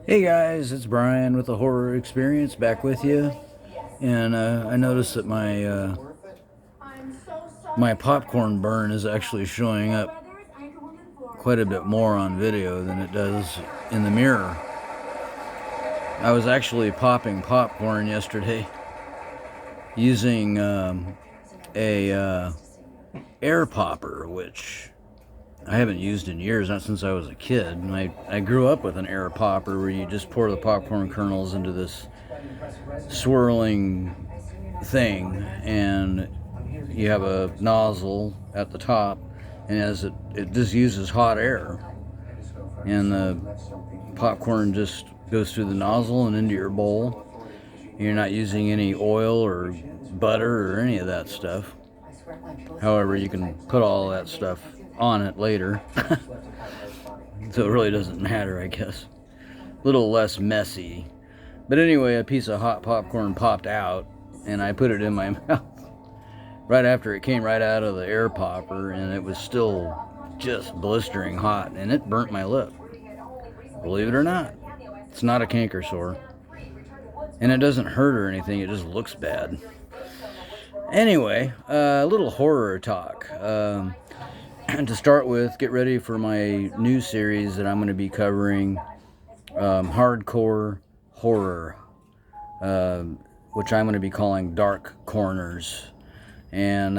Hey guys, it's Brian with the Horror Experience back with you, and I noticed that my popcorn burn is actually showing up quite a bit more on video than it does in the mirror. I was actually popping popcorn yesterday using a air popper, which I haven't used in years, not since I was a kid. And I grew up with an air popper where you just pour the popcorn kernels into this swirling thing, and you have a nozzle at the top, and as it just uses hot air, and the popcorn just goes through the nozzle and into your bowl. You're not using any oil or butter or any of that stuff. However, you can put all that stuff on it later. So it really doesn't matter, I guess. A little less messy. But anyway, a piece of hot popcorn popped out, and I put it in my mouth right after it came right out of the air popper, and it was still just blistering hot, and it burnt my lip. Believe it or not, it's not a canker sore. And it doesn't hurt or anything, it just looks bad. Anyway, a little horror talk. To start with, get ready for my new series that I'm going to be covering, hardcore horror, which I'm going to be calling Dark Corners. And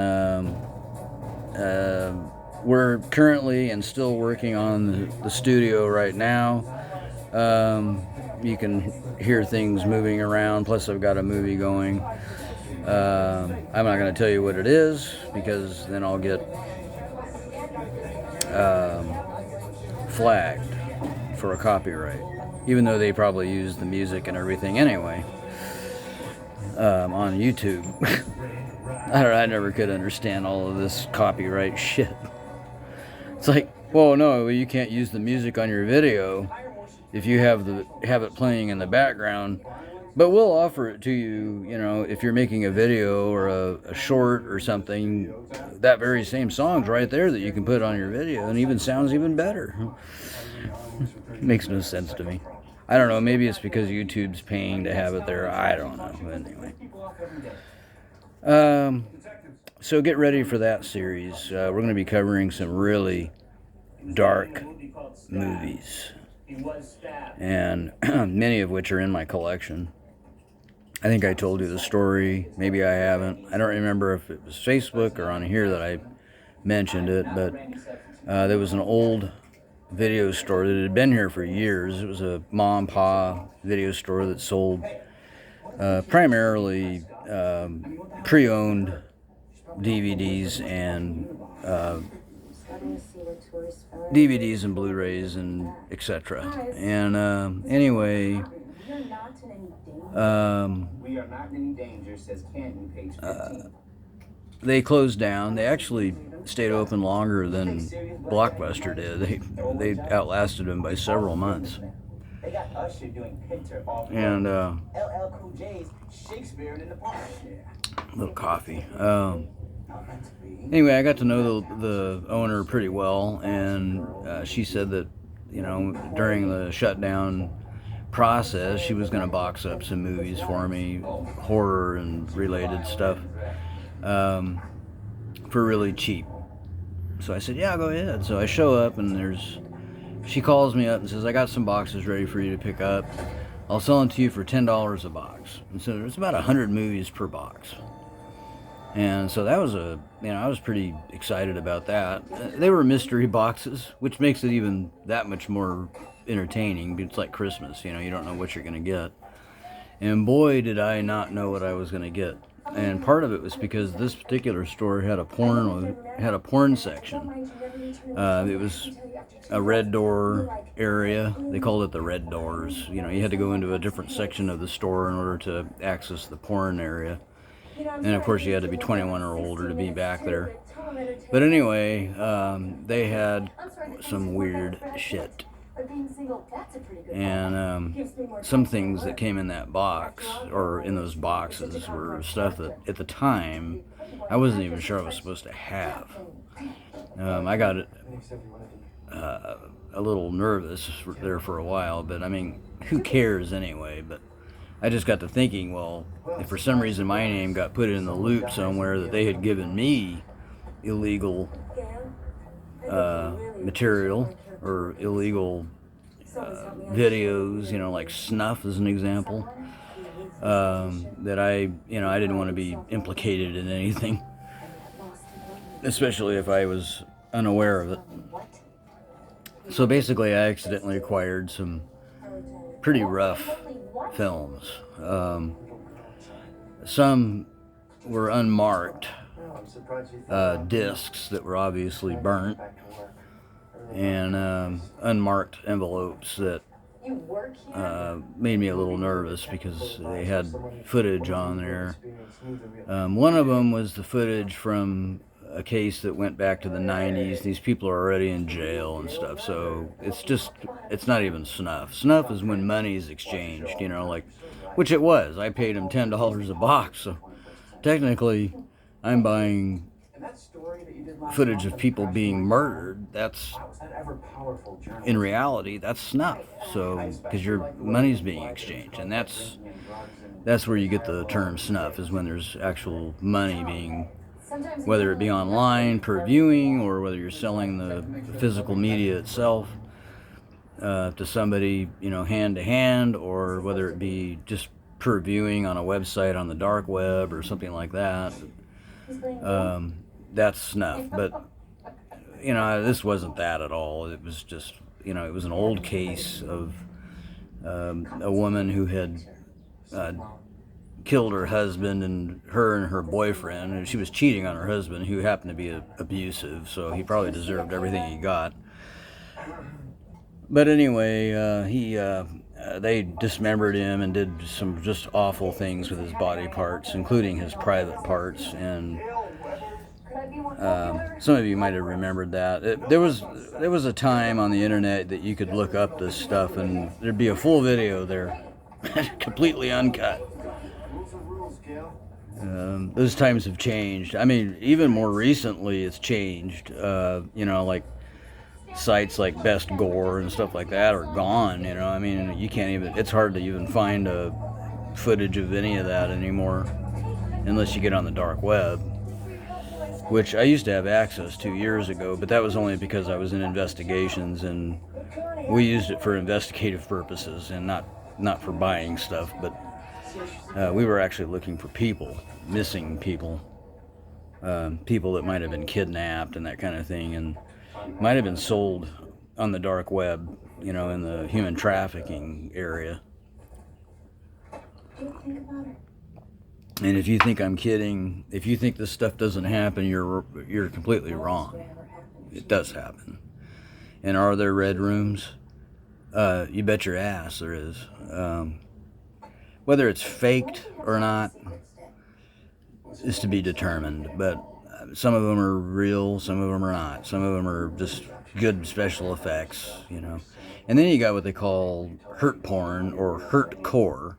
we're currently and still working on the studio right now. You can hear things moving around, plus I've got a movie going. I'm not going to tell you what it is, because then I'll get flagged for a copyright, even though they probably use the music and everything anyway on YouTube. I never could understand all of this copyright shit. It's like, well, no, you can't use the music on your video if you have it playing in the background, but we'll offer it to you, if you're making a video or a short or something. That very same song's right there that you can put on your video, and even sounds even better. Makes no sense to me. I don't know, maybe it's because YouTube's paying to have it there. I don't know. But anyway. So get ready for that series. We're going to be covering some really dark movies, and many of which are in my collection. I think I told you the story. Maybe I haven't. I don't remember if it was Facebook or on here that I mentioned it, but there was an old video store that had been here for years. It was a mom and pop video store that sold primarily pre-owned DVDs and DVDs and Blu-rays and etc. And anyway, they closed down. They actually stayed open longer than Blockbuster did. They outlasted them by several months. And little coffee. Anyway, I got to know the owner pretty well, and she said that, during the shutdown process, she was going to box up some movies for me, horror and related stuff, for really cheap. So I said, yeah, go ahead. So I show up, and she calls me up and says, I got some boxes ready for you to pick up. I'll sell them to you for $10 a box. And so there's about 100 movies per box. And so that was I was pretty excited about that. They were mystery boxes, which makes it even that much more entertaining. It's like Christmas, you don't know what you're going to get. And boy, did I not know what I was going to get. And part of it was because this particular store had a porn section. It was a red door area. They called it the red doors. You had to go into a different section of the store in order to access the porn area. And of course you had to be 21 or older to be back there. But anyway, they had some weird shit. And some things that came in that box, or in those boxes, were stuff that at the time I wasn't even sure I was supposed to have. I got it a little nervous there for a while, but I mean, who cares anyway? But I just got to thinking, well, if for some reason my name got put in the loop somewhere that they had given me illegal material or illegal videos, like snuff as an example, that I didn't want to be implicated in anything, especially if I was unaware of it. So basically, I accidentally acquired some pretty rough films. Some were unmarked discs that were obviously burnt, and unmarked envelopes that made me a little nervous because they had footage on there. One of them was the footage from a case that went back to the 90s. These people are already in jail and stuff, so it's not even snuff. Snuff is when money is exchanged, which it was. I paid them $10 a box, so technically I'm buying footage of people being murdered. That's, in reality, that's snuff. So, because your money's being exchanged, and that's where you get the term snuff, is when there's actual money being, whether it be online per viewing or whether you're selling the physical media itself to somebody, hand to hand, or whether it be just per viewing on a website on the dark web or something like that. That's snuff. But this wasn't that at all. It was just, it was an old case of a woman who had killed her husband and her boyfriend, and she was cheating on her husband, who happened to be abusive, so he probably deserved everything he got. But anyway, they dismembered him and did some just awful things with his body parts, including his private parts. And some of you might have remembered that. There was a time on the internet that you could look up this stuff and there'd be a full video there, completely uncut. Those times have changed. I mean, even more recently it's changed. Like sites like Best Gore and stuff like that are gone. I mean, you can't even, it's hard to even find footage of any of that anymore unless you get on the dark web, which I used to have access to years ago, but that was only because I was in investigations and we used it for investigative purposes and not for buying stuff. But we were actually looking for people, missing people, people that might have been kidnapped and that kind of thing, and might have been sold on the dark web, in the human trafficking area. And if you think I'm kidding, if you think this stuff doesn't happen, you're completely wrong. It does happen. And are there red rooms? You bet your ass there is. Whether it's faked or not is to be determined, but some of them are real, some of them are not. Some of them are just good special effects, And then you got what they call hurt porn or hurt core,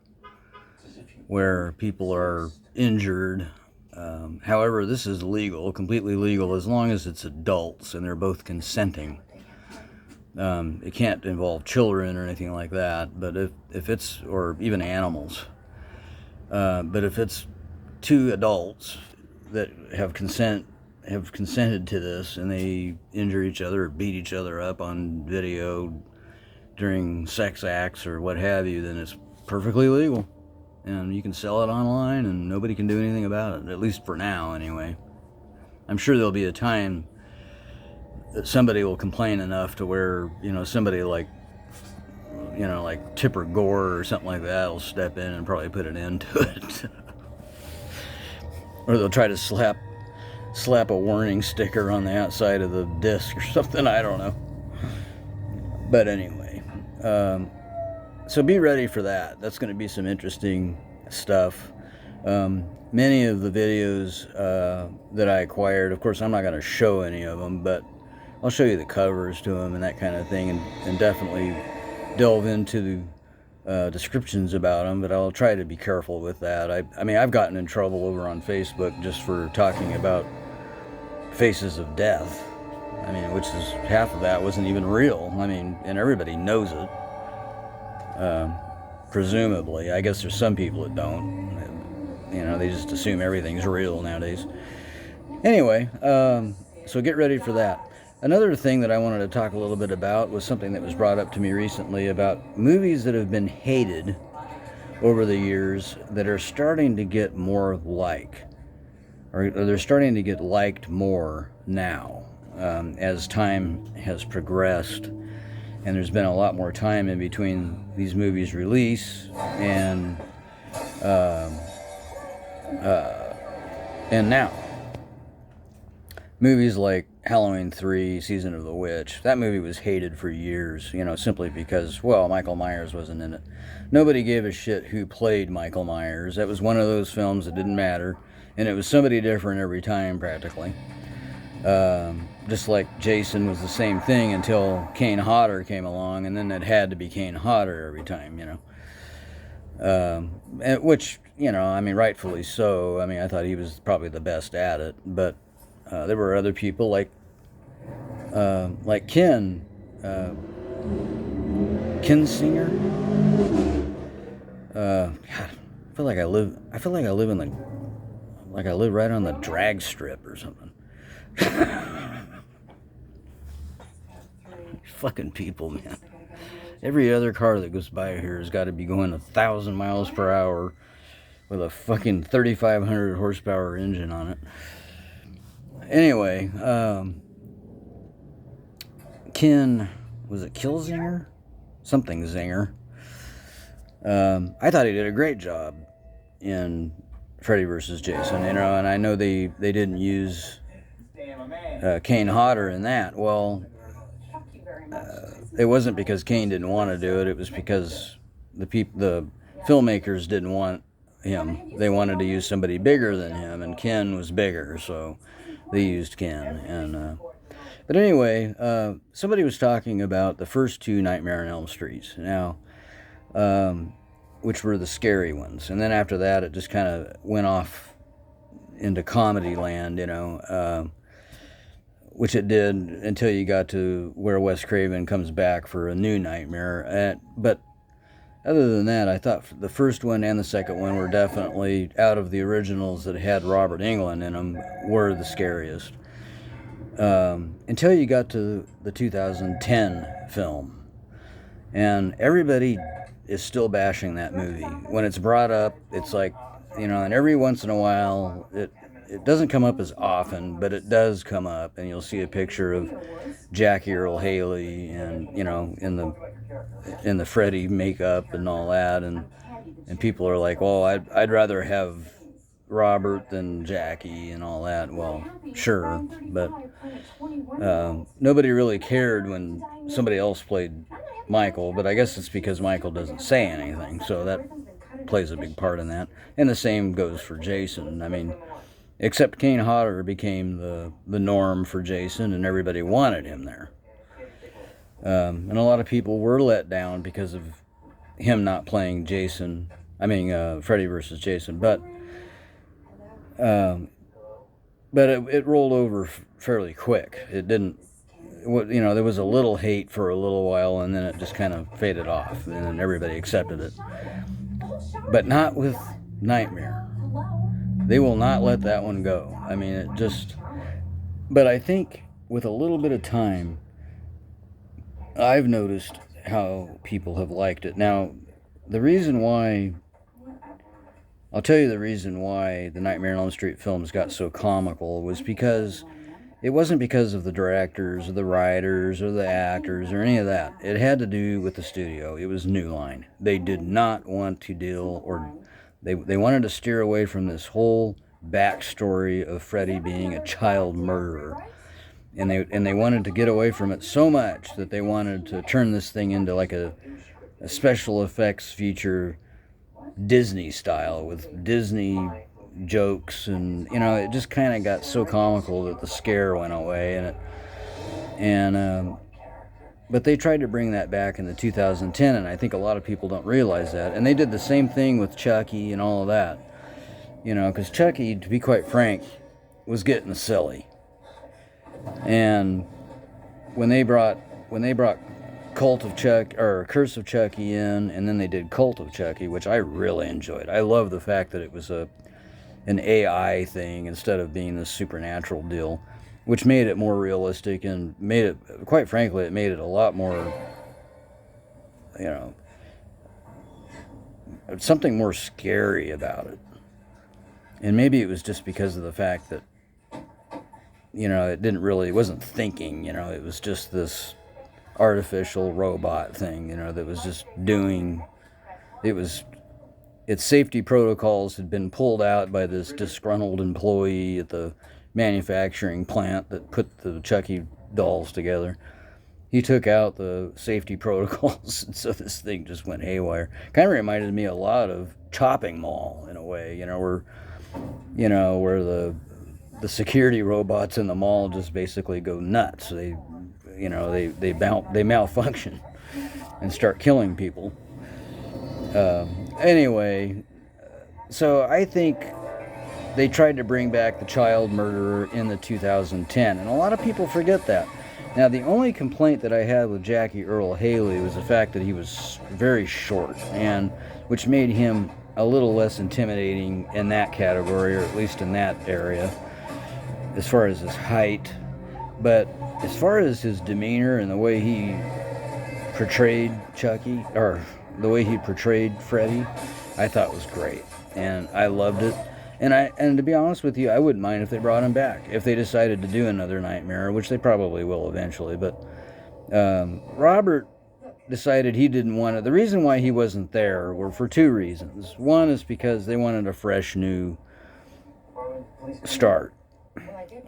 where people are injured. However, this is legal, completely legal, as long as it's adults and they're both consenting. It can't involve children or anything like that, but if it's, or even animals, but if it's two adults that have consented to this and they injure each other or beat each other up on video during sex acts or what have you, then it's perfectly legal. And you can sell it online and nobody can do anything about it, at least for now anyway. I'm sure there'll be a time that somebody will complain enough to where, somebody like Tipper Gore or something like that will step in and probably put an end to it. Or they'll try to slap a warning sticker on the outside of the disc or something, I don't know. But anyway, so be ready for that. That's going to be some interesting stuff. Many of the videos that I acquired, of course, I'm not going to show any of them, but I'll show you the covers to them and that kind of thing, and definitely delve into descriptions about them, but I'll try to be careful with that. I mean, I've gotten in trouble over on Facebook just for talking about Faces of Death, I mean, which is half of that wasn't even real. I mean, and everybody knows it. Presumably, I guess there's some people that don't. You know, they just assume everything's real nowadays. Anyway, so get ready for that. Another thing that I wanted to talk a little bit about was something that was brought up to me recently about movies that have been hated over the years that are starting to get more or they're starting to get liked more now as time has progressed, and there's been a lot more time in between these movies' release and now. Movies like Halloween 3, Season of the Witch, that movie was hated for years, you know, simply because, well, Michael Myers wasn't in it. Nobody gave a shit who played Michael Myers. That was one of those films that didn't matter, and it was somebody different every time, practically. Just like Jason was the same thing until Kane Hodder came along, and then it had to be Kane Hodder every time, you know. Which, you know, I mean, rightfully so. I mean, I thought he was probably the best at it, but there were other people like Ken Singer. God, I feel like I live right on the drag strip or something. Fucking people, man. Every other car that goes by here has got to be going 1,000 miles per hour with a fucking 3,500 horsepower engine on it. Anyway, Ken, was it Kilzinger? Something Zinger. I thought he did a great job in Freddy vs. Jason, you know, and I know they didn't use Kane Hodder in that. Well, it wasn't because Kane didn't want to do it. It was because the filmmakers didn't want him. They wanted to use somebody bigger than him, and Ken was bigger, so they used Ken. And but anyway, somebody was talking about the first two Nightmare on Elm Streets. Now, which were the scary ones, and then after that, it just kind of went off into comedy land, you know. Which it did until you got to where Wes Craven comes back for a new Nightmare. But other than that, I thought the first one and the second one were definitely, out of the originals that had Robert Englund in them, were the scariest. Until you got to the 2010 film. And everybody is still bashing that movie. When it's brought up, it's like, you know, and every once in a while, it doesn't come up as often, but it does come up, and you'll see a picture of Jackie Earle Haley, and, you know, in the Freddy makeup and all that, and people are like, well, I'd rather have Robert than Jackie and all that. Well, sure, but nobody really cared when somebody else played Michael, but I guess it's because Michael doesn't say anything, so that plays a big part in that. And the same goes for Jason. I mean, except Kane Hodder became the norm for Jason, and everybody wanted him there. And a lot of people were let down because of him not playing Jason. I mean, Freddy versus Jason. But it rolled over fairly quick. It didn't, you know, there was a little hate for a little while, and then it just kind of faded off, and then everybody accepted it. But not with Nightmare. They will not let that one go. I mean, it just... But I think with a little bit of time, I've noticed how people have liked it. Now, the reason why... I'll tell you the reason why the Nightmare on Elm Street films got so comical was because... It wasn't because of the directors or the writers or the actors or any of that. It had to do with the studio. It was New Line. They did not want to deal, or... They wanted to steer away from this whole backstory of Freddy being a child murderer. And they wanted to get away from it so much that they wanted to turn this thing into like a special effects feature, Disney style, with Disney jokes, and, you know, it just kind of got so comical that the scare went away, but they tried to bring that back in the 2010, and I think a lot of people don't realize that. And they did the same thing with Chucky and all of that. You know, because Chucky, to be quite frank, was getting silly. And when they brought Cult of Chuck or Curse of Chucky in, and then they did Cult of Chucky, which I really enjoyed. I love the fact that it was an AI thing instead of being this supernatural deal, which made it more realistic and made it, quite frankly, it made it a lot more, you know, something more scary about it. And maybe it was just because of the fact that, you know, it wasn't thinking, you know, it was just this artificial robot thing, you know, that was just doing, its safety protocols had been pulled out by this disgruntled employee at the manufacturing plant that put the Chucky dolls together. He took out the safety protocols, and so this thing just went haywire. Kind of reminded me a lot of Chopping Mall in a way, where the security robots in the mall just basically go nuts. They malfunction and start killing people. Anyway, so I think they tried to bring back the child murderer in the 2010, and a lot of people forget that. Now, the only complaint that I had with Jackie Earle Haley was the fact that he was very short, and which made him a little less intimidating in that category, or at least in that area, as far as his height. But as far as his demeanor and the way he portrayed Chucky, or the way he portrayed Freddy, I thought was great, and I loved it. And to be honest with you, I wouldn't mind if they brought him back, if they decided to do another Nightmare, which they probably will eventually. But Robert decided he didn't want it. The reason why he wasn't there were for two reasons. One is because they wanted a fresh new start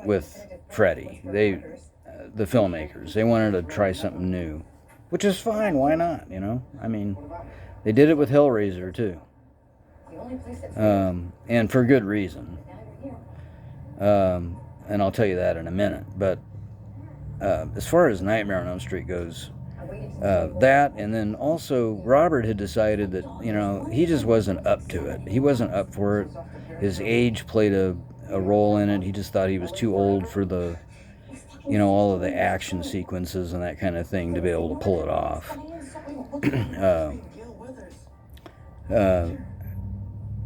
with Freddy. The filmmakers, they wanted to try something new, which is fine. Why not? I mean, they did it with Hellraiser too. And for good reason. And I'll tell you that in a minute. But as far as Nightmare on Elm Street goes, that, and then also Robert had decided that, he just wasn't up to it. He wasn't up for it. His age played a role in it. He just thought he was too old for the, all of the action sequences and that kind of thing to be able to pull it off.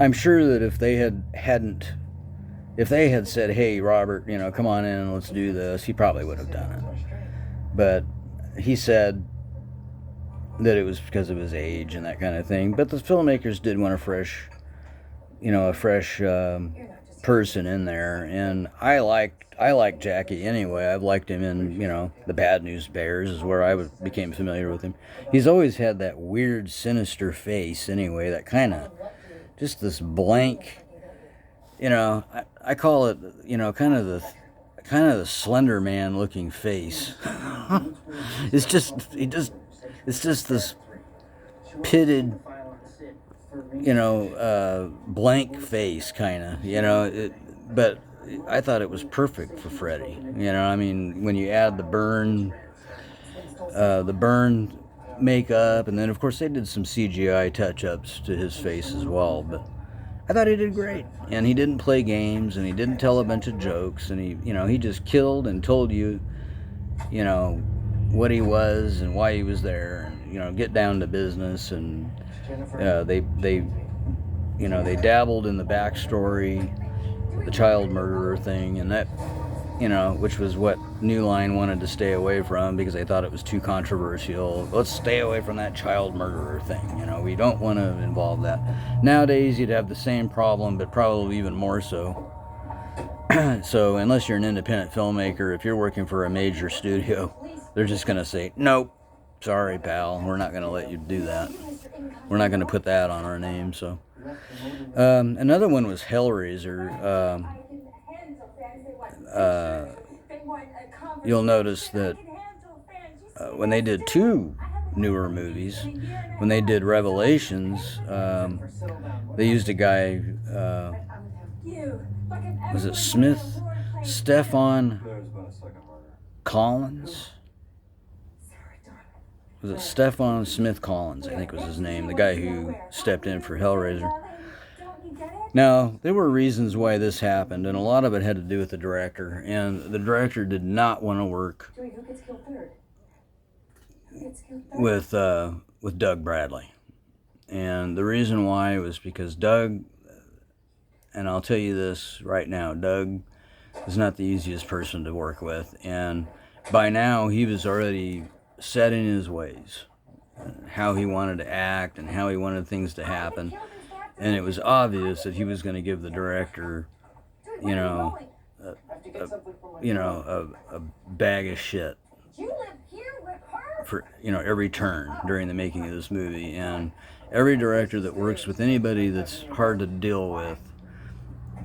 I'm sure that if they had said, "Hey, Robert, come on in and let's do this," he probably would have done it. But he said that it was because of his age and that kind of thing. But the filmmakers did want a fresh person in there, and I like Jackie anyway. I've liked him in The Bad News Bears is where I became familiar with him. He's always had that weird, sinister face anyway, that kind of just this blank, I call it, kind of the Slender Man looking face. It's just this pitted, blank face, kind of, but I thought it was perfect for Freddy. I mean, when you add the burn makeup, and then of course they did some CGI touch-ups to his face as well, but I thought he did great. And he didn't play games, and he didn't tell a bunch of jokes, and he just killed and told you, what he was and why he was there, and get down to business. And they dabbled in the backstory, the child murderer thing, and that, which was what New Line wanted to stay away from because they thought it was too controversial. Let's stay away from that child murderer thing. We don't want to involve that. Nowadays, you'd have the same problem, but probably even more so. So unless you're an independent filmmaker, if you're working for a major studio, they're just going to say, "Nope, sorry, pal, we're not going to let you do that. We're not going to put that on our name." So another one was Hellraiser. You'll notice that when they did two newer movies, when they did Revelations, they used a guy, was it Stefan Collins? Was it Stefan Smith Collins, I think was his name, the guy who stepped in for Hellraiser. Now, there were reasons why this happened, and a lot of it had to do with the director. And the director did not want to work with Doug Bradley. And the reason why was because Doug, and I'll tell you this right now, Doug is not the easiest person to work with. And by now, he was already set in his ways, how he wanted to act and how he wanted things to happen. And it was obvious that he was going to give the director, you know, a bag of shit for, every turn during the making of this movie. And every director that works with anybody that's hard to deal with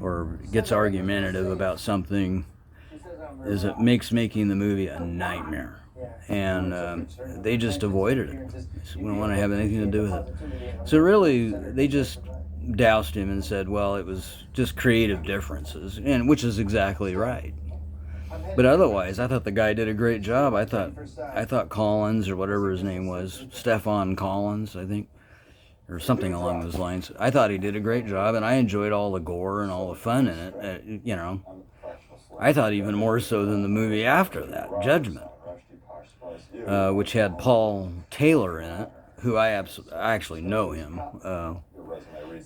or gets argumentative about something it makes making the movie a nightmare. And they just avoided it. We don't want to have anything to do with it. So really, they just doused him and said, well, it was just creative differences, and which is exactly right. But otherwise, I thought the guy did a great job. I thought Collins, or whatever his name was, Stefan Collins, I think, or something along those lines. I thought he did a great job, and I enjoyed all the gore and all the fun in it. I thought even more so than the movie after that, Judgment, which had Paul Taylor in it, who I actually know him.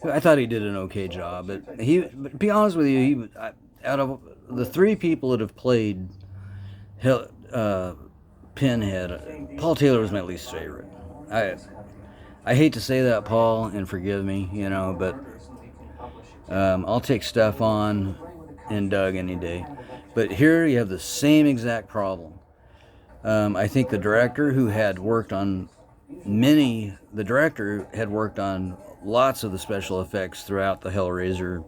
I thought he did an okay job, but to be honest with you, out of the three people that have played Pinhead, Paul Taylor was my least favorite. I hate to say that, Paul, and forgive me, but I'll take Stefan and Doug any day. But here you have the same exact problem. I think the director had worked on lots of the special effects throughout the Hellraiser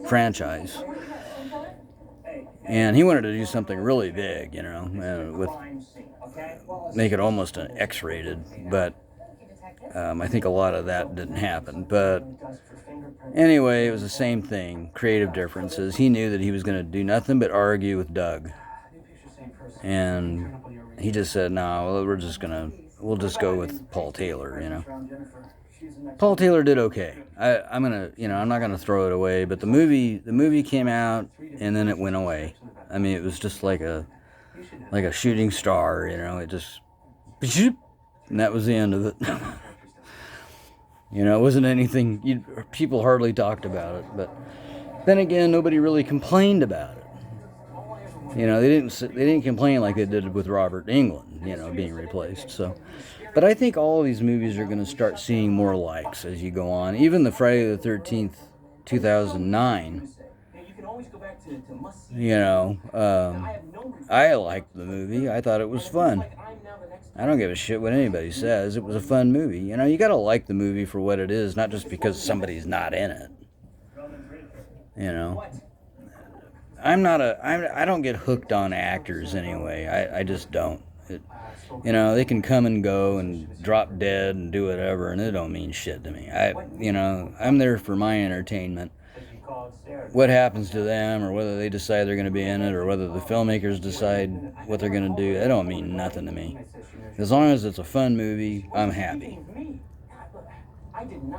franchise, and he wanted to do something really big, make it almost an X-rated. But I think a lot of that didn't happen. But anyway, it was the same thing, creative differences. He knew that he was going to do nothing but argue with Doug, and he just said, no, we'll just go with Paul Taylor, Paul Taylor did okay. I'm not gonna throw it away, but the movie came out and then it went away. I mean, it was just like a shooting star, it just, and that was the end of it. It wasn't anything, people hardly talked about it, but then again, nobody really complained about it. They didn't complain like they did with Robert Englund, being replaced. So, but I think all of these movies are going to start seeing more likes as you go on. Even the Friday the 13th, 2009. I liked the movie. I thought it was fun. I don't give a shit what anybody says. It was a fun movie. You got to like the movie for what it is, not just because somebody's not in it. I don't get hooked on actors anyway. I just don't. They can come and go and drop dead and do whatever, and it don't mean shit to me. I'm there for my entertainment. What happens to them, or whether they decide they're going to be in it, or whether the filmmakers decide what they're going to do, it don't mean nothing to me. As long as it's a fun movie, I'm happy. I'm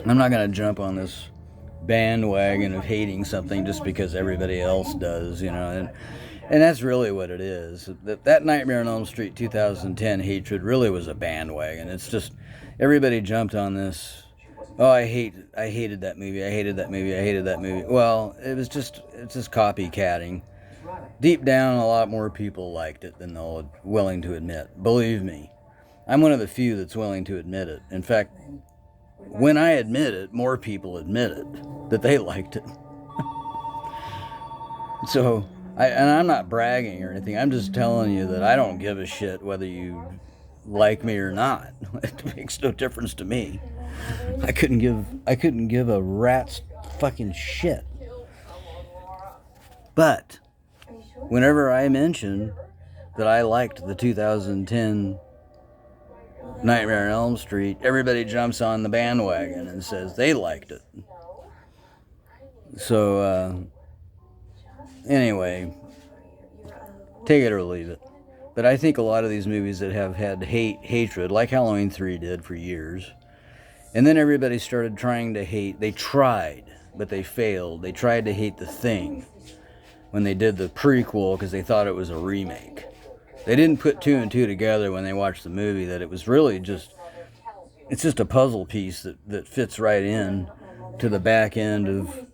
not going to jump on this bandwagon of hating something just because everybody else does, and that's really what it is. That Nightmare on Elm Street 2010 hatred really was a bandwagon. It's just everybody jumped on this. Oh, I hated that movie. I hated that movie. Well, it's just copycatting. Deep down, a lot more people liked it than they're willing to admit. Believe me, I'm one of the few that's willing to admit it. In fact, when I admit it, more people admit it, that they liked it. So, I'm not bragging or anything. I'm just telling you that I don't give a shit whether you like me or not. It makes no difference to me. I couldn't give a rat's fucking shit. But whenever I mention that I liked the 2010 Nightmare on Elm Street, everybody jumps on the bandwagon and says they liked it. So, anyway, take it or leave it. But I think a lot of these movies that have had hatred, like Halloween 3 did for years, And then everybody started trying to hate. They tried, but they failed. They tried to hate The Thing when they did the prequel because they thought it was a remake. They didn't put two and two together when they watched the movie that it was really just, it's just a puzzle piece that fits right in to the back end of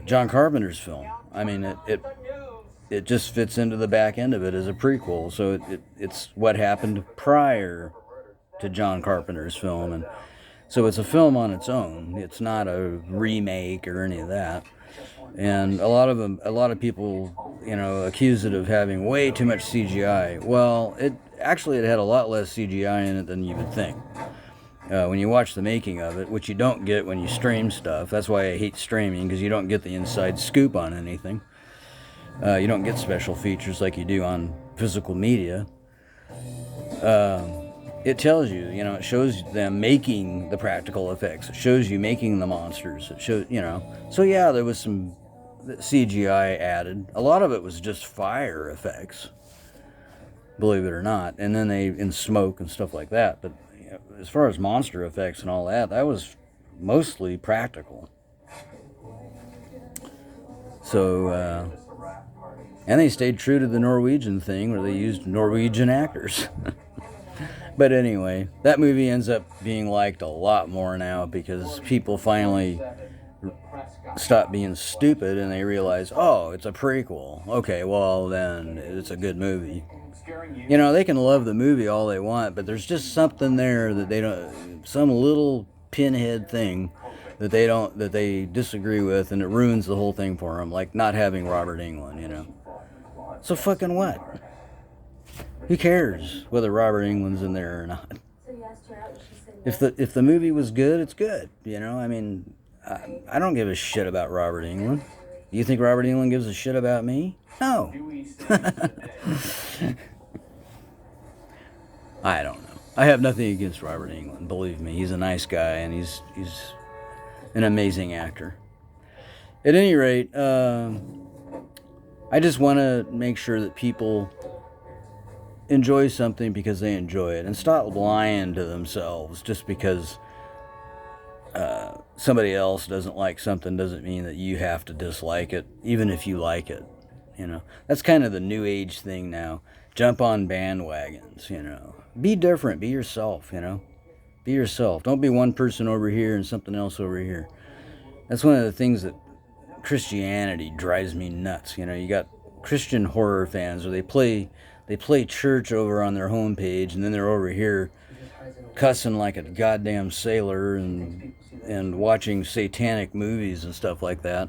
John Carpenter's film. I mean, it just fits into the back end of it as a prequel. So it's what happened prior to John Carpenter's film, and so it's a film on its own. It's not a remake or any of that. And a lot of people, accuse it of having way too much CGI. Well, it had a lot less CGI in it than you would think. When you watch the making of it, which you don't get when you stream stuff. That's why I hate streaming, because you don't get the inside scoop on anything. You don't get special features like you do on physical media. It tells you, it shows them making the practical effects. It shows you making the monsters. It shows, So yeah, there was some CGI added. A lot of it was just fire effects, believe it or not. And then in smoke and stuff like that. But as far as monster effects and all that, that was mostly practical. So, and they stayed true to the Norwegian thing where they used Norwegian actors. But anyway, that movie ends up being liked a lot more now because people finally stop being stupid and they realize, oh, it's a prequel. Okay, well, then it's a good movie. They can love the movie all they want, but there's just something there that they don't, some little pinhead thing that they disagree with, and it ruins the whole thing for them, like not having Robert Englund, So fucking what? Who cares whether Robert Englund's in there or not? If the movie was good, it's good. I mean, I don't give a shit about Robert Englund. You think Robert Englund gives a shit about me? No. I don't know. I have nothing against Robert Englund. Believe me, he's a nice guy and he's an amazing actor. At any rate, I just want to make sure that people enjoy something because they enjoy it, and stop lying to themselves. Just because somebody else doesn't like something doesn't mean that you have to dislike it, even if you like it. That's kind of the new age thing now. Jump on bandwagons. Be different, be yourself. Be yourself. Don't be one person over here and something else over here. That's one of the things that Christianity drives me nuts. You got Christian horror fans where they play church over on their homepage, and then they're over here cussing like a goddamn sailor and watching satanic movies and stuff like that.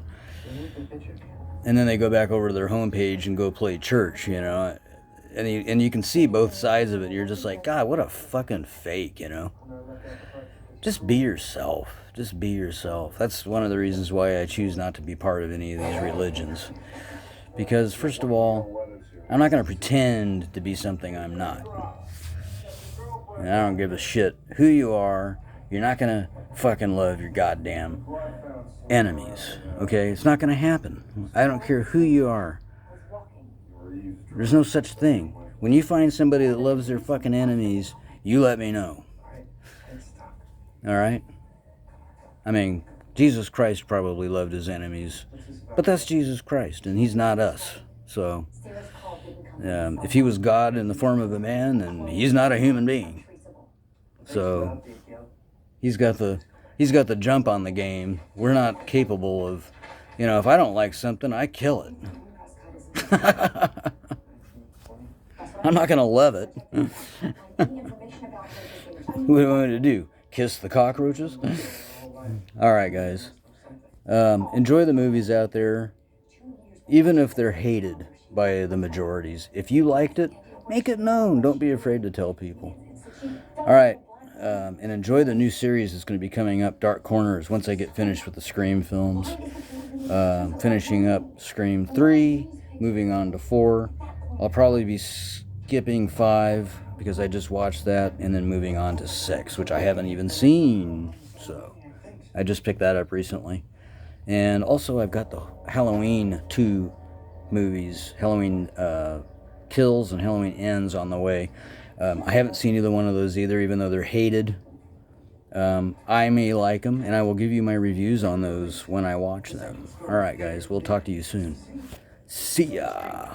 And then they go back over to their homepage and go play church, And you can see both sides of it. You're just like, God, what a fucking fake, Just be yourself. Just be yourself. That's one of the reasons why I choose not to be part of any of these religions. Because, first of all, I'm not going to pretend to be something I'm not. And I don't give a shit who you are. You're not going to fucking love your goddamn enemies. Okay? It's not going to happen. I don't care who you are. There's no such thing. When you find somebody that loves their fucking enemies, you let me know. Alright? I mean, Jesus Christ probably loved his enemies. But that's Jesus Christ, and he's not us. So, if he was God in the form of a man, then he's not a human being. So, he's got the jump on the game. We're not capable of, if I don't like something, I kill it. I'm not going to love it. What do you want me to do? Kiss the cockroaches? Alright, guys. Enjoy the movies out there, even if they're hated by the majorities. If you liked it, make it known. Don't be afraid to tell people. Alright, and enjoy the new series that's going to be coming up, Dark Corners, once I get finished with the Scream films. Finishing up Scream 3, moving on to 4. I'll probably be skipping 5 because I just watched that, and then moving on to 6, which I haven't even seen. So I just picked that up recently. And also I've got the Halloween 2 movies, Halloween Kills and Halloween Ends on the way. I haven't seen either one of those either, even though they're hated. I may like them, and I will give you my reviews on those when I watch them. Alright, guys, we'll talk to you soon. See ya!